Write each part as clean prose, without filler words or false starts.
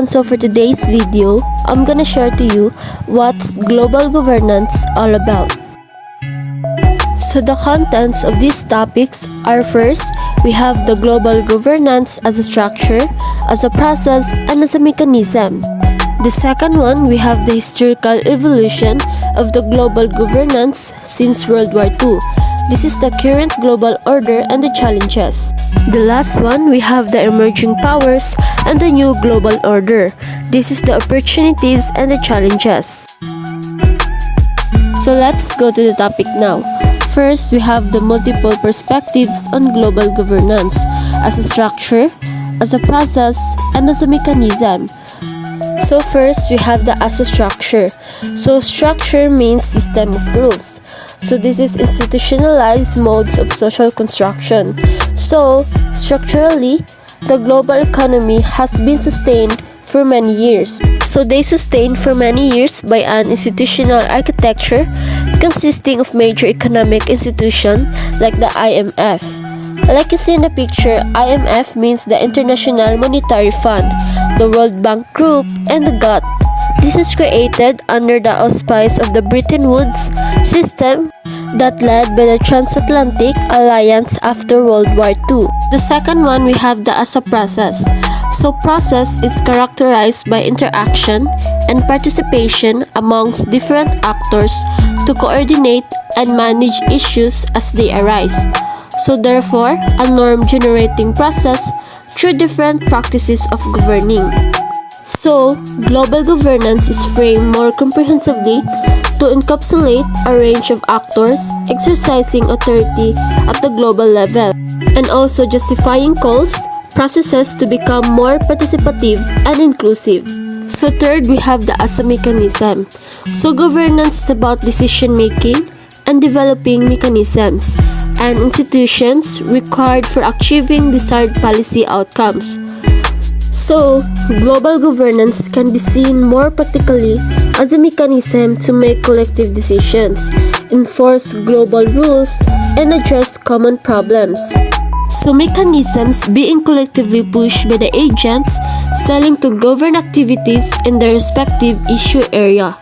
everyone, so for today's video, I'm gonna share to you what's global governance all about. So the contents of these topics are: first, we have the global governance as a structure, as a process, and as a mechanism. The second one, we have the historical evolution of the global governance since World War II. This is the current global order and the challenges. The last one, we have the emerging powers and the new global order. This is the opportunities and the challenges. So let's go to the topic now. First, we have the multiple perspectives on global governance as a structure, as a process, and as a mechanism. So first, we have the as a structure. So structure means system of rules. So this is institutionalized modes of social construction. So structurally, the global economy has been sustained for many years. So they sustained for many years by an institutional architecture consisting of major economic institutions like the IMF. Like you see in the picture, IMF means the International Monetary Fund, the World Bank Group, and the GATT. This is created under the auspice of the Bretton Woods system that led by the Transatlantic Alliance after World War II. The second one, we have the as a process. So process is characterized by interaction and participation amongst different actors to coordinate and manage issues as they arise. So therefore, a norm-generating process through different practices of governing. So, global governance is framed more comprehensively to encapsulate a range of actors exercising authority at the global level, and also justifying calls, processes to become more participative and inclusive. So third, we have the as a mechanism. So governance is about decision making and developing mechanisms and institutions required for achieving desired policy outcomes. So, global governance can be seen more practically as a mechanism to make collective decisions, enforce global rules, and address common problems. So, mechanisms being collectively pushed by the agents selling to govern activities in their respective issue area.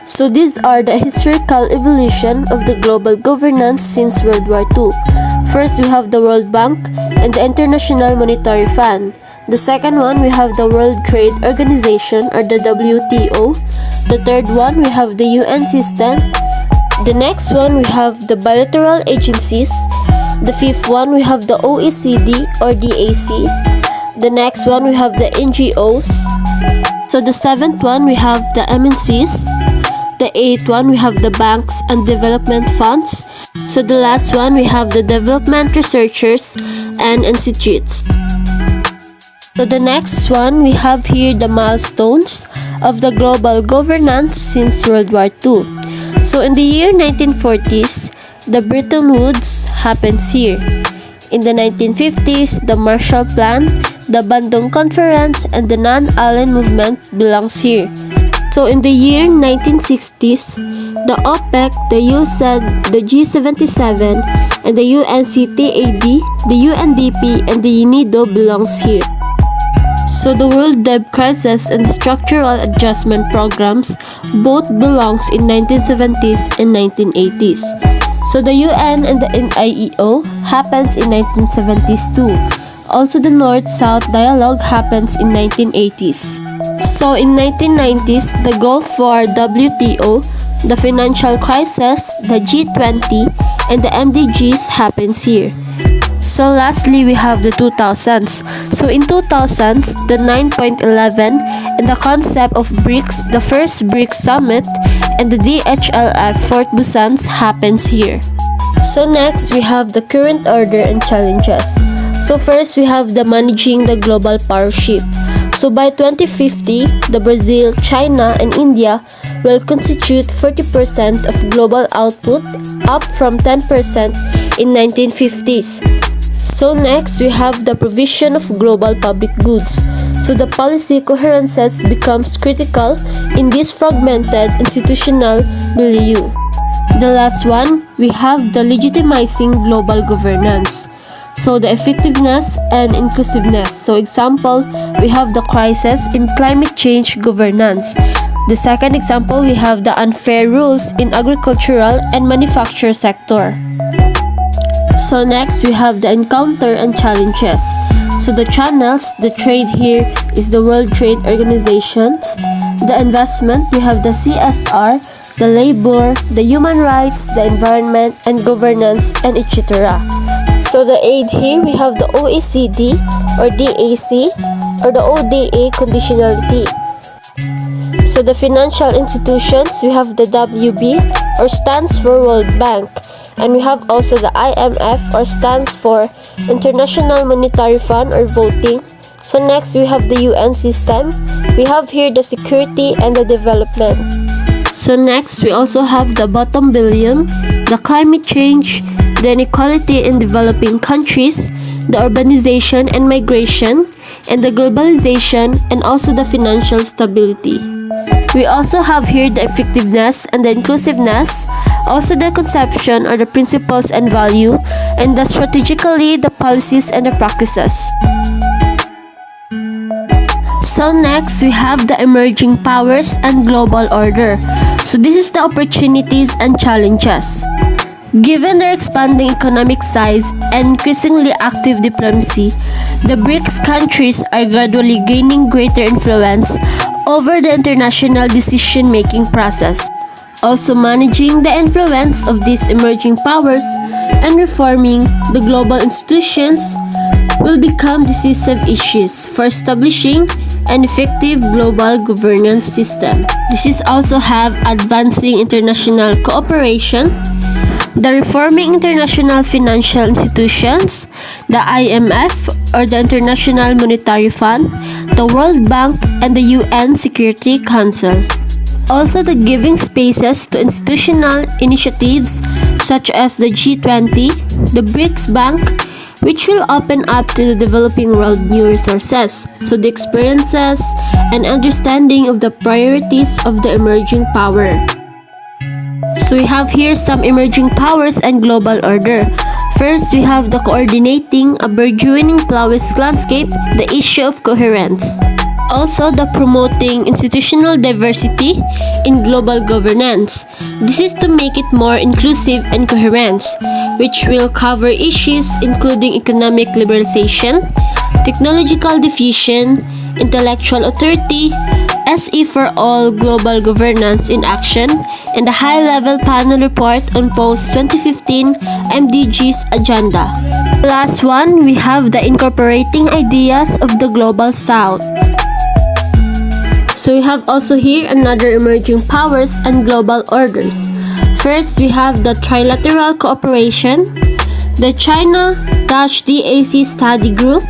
So these are the historical evolution of the global governance since World War II. First, we have the World Bank and the International Monetary Fund. The second one, we have the World Trade Organization or the WTO. The third one, we have the UN system. The next one, we have the bilateral agencies. The fifth one, we have the OECD or DAC. The next one, we have the NGOs. So the seventh one, we have the MNCs. The eighth one, we have the banks and development funds. So the last one, we have the development researchers and institutes. So the next one, we have here the milestones of the global governance since World War II. So in the year 1940s, the Bretton Woods happens here. In the 1950s, the Marshall Plan, the Bandung Conference, and the Non-Aligned Movement belongs here. So in the year 1960s, the OPEC, the USAID, the G77, and the UNCTAD, the UNDP, and the UNIDO belongs here. So the World Debt Crisis and the Structural Adjustment Programs both belongs in 1970s and 1980s. So the UN and the NIEO happens in 1970s too. Also the North-South Dialogue happens in 1980s. So in 1990s, the Gulf War, WTO, the financial crisis, the G20, and the MDGs happens here. So lastly, we have the 2000s. So in 2000s, the 9.11 and the concept of BRICS, the first BRICS summit, and the DHLF Fort Busan happens here. So next, we have the current order and challenges. So first, we have the managing the global power shift. So by 2050, the Brazil, China, and India will constitute 40% of global output, up from 10% in 1950s. So next, we have the provision of global public goods. So the policy coherences becomes critical in this fragmented institutional milieu. The last one, we have the legitimizing global governance. So the effectiveness and inclusiveness. So example, we have the crisis in climate change governance. The second example, we have the unfair rules in agricultural and manufacture sector. So next, we have the encounter and challenges. So the channels, the trade here is the World Trade Organizations. The investment, you have the CSR, the labor, the human rights, the environment, and governance, and etc. So the aid here, we have the OECD or DAC or the ODA conditionality. So the financial institutions, we have the WB or stands for World Bank. And we have also the IMF or stands for International Monetary Fund or voting. So next we have the UN system. We have here the security and the development. So next we also have the bottom billion, the climate change, the inequality in developing countries, the urbanization and migration, and the globalization, and also the financial stability. We also have here the effectiveness and the inclusiveness, also the conception or the principles and value, and the strategically the policies and the practices. So next we have the emerging powers and global order. So this is the opportunities and challenges. Given their expanding economic size and increasingly active diplomacy, the BRICS countries are gradually gaining greater influence over the international decision-making process. Also managing the influence of these emerging powers and reforming the global institutions will become decisive issues for establishing an effective global governance system. This is also have advancing international cooperation, the reforming international financial institutions, the IMF or the International Monetary Fund, the World Bank, and the UN Security Council. Also the giving spaces to institutional initiatives such as the G20, the BRICS Bank, which will open up to the developing world new resources, so the experiences and understanding of the priorities of the emerging power. So we have here some emerging powers and global order. First, we have the coordinating a burgeoning pluralist landscape, the issue of coherence. Also, the promoting institutional diversity in global governance. This is to make it more inclusive and coherent, which will cover issues including economic liberalization, technological diffusion, intellectual authority, SE for all global governance in action, and the high-level panel report on post-2015 MDGs agenda. Last one, we have the incorporating ideas of the global south. So we have also here another emerging powers and global orders. First, we have the trilateral cooperation, the China-Dutch DAC study group,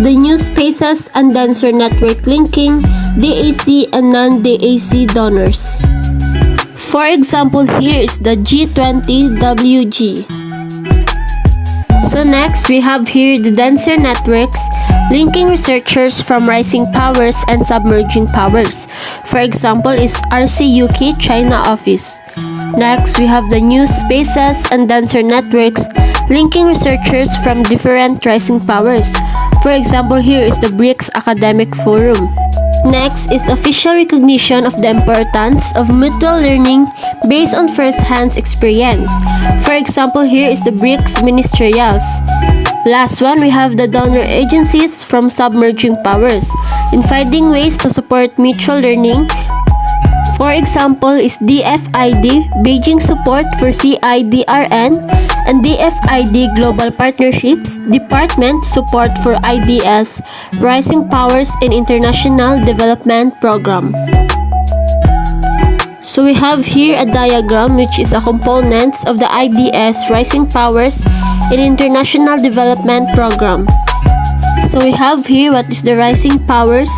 the new spaces and denser network linking DAC and non-DAC donors. For example, here is the G20 WG. So next, we have here the denser networks linking researchers from rising powers and submerging powers. For example, is RCUK China office. Next, we have the new spaces and denser networks linking researchers from different rising powers. For example, here is the BRICS Academic Forum. Next is official recognition of the importance of mutual learning based on first-hand experience. For example, here is the BRICS Ministerials. Last one, we have the donor agencies from submerging powers in finding ways to support mutual learning. For example, is DFID, Beijing Support for CIDRN, and DFID Global Partnerships Department Support for IDS, Rising Powers in International Development Program. So we have here a diagram which is a components of the IDS Rising Powers in International Development Program. So we have here what is the Rising Powers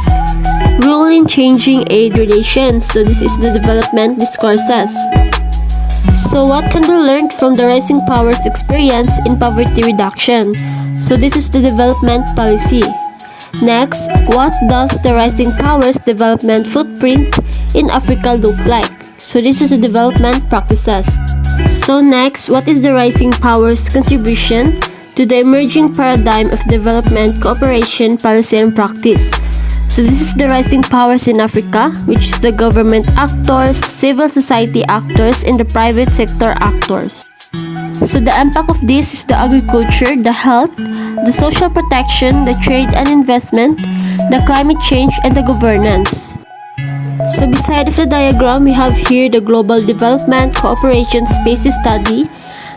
role in changing aid relations. So this is the development discourses. So what can be learned from the Rising Powers experience in poverty reduction? So this is the development policy. Next, what does the Rising Powers development footprint in Africa look like? So this is the development practices. So next, what is the Rising Powers contribution to the emerging paradigm of development, cooperation, policy, and practice. So this is the rising powers in Africa, which is the government actors, civil society actors, and the private sector actors. So the impact of this is the agriculture, the health, the social protection, the trade and investment, the climate change, and the governance. So beside of the diagram, we have here the global development, cooperation, space study,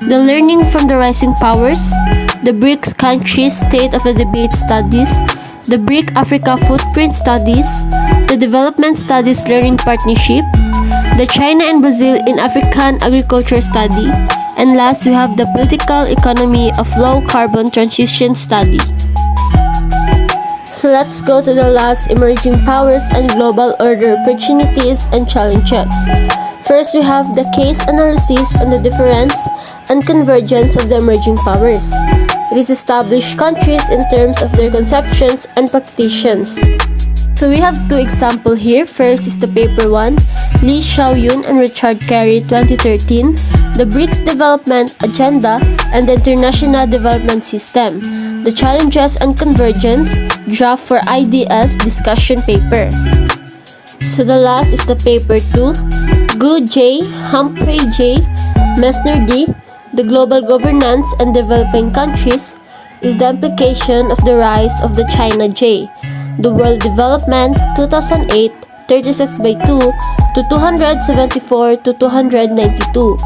the learning from the rising powers, the BRICS countries state of the debate studies, the BRIC Africa footprint studies, the development studies learning partnership, the China and Brazil in African agriculture study, and last we have the political economy of low carbon transition study. So let's go to the last, emerging powers and global order, opportunities and challenges. First, we have the case analysis on the difference and convergence of the emerging powers. It is established countries in terms of their conceptions and practitioners. So we have two examples here. First is the paper 1, Lee Xiaoyun and Richard Carey 2013, the BRICS Development Agenda and the International Development System, the Challenges and Convergence, draft for IDS discussion paper. So the last is the paper 2, Gu J, Humphrey J, Messner D, the Global Governance and Developing Countries is the implication of the rise of the China J, the World Development 2008, 36 by 2 to 274 to 292.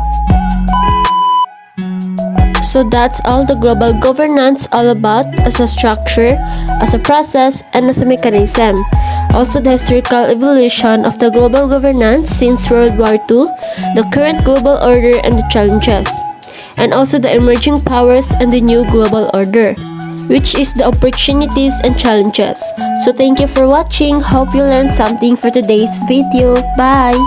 So that's all the global governance all about, as a structure, as a process, and as a mechanism. Also the historical evolution of the global governance since World War II, the current global order and the challenges, and also the emerging powers and the new global order, which is the opportunities and challenges. So thank you for watching. Hope you learned something for today's video. Bye!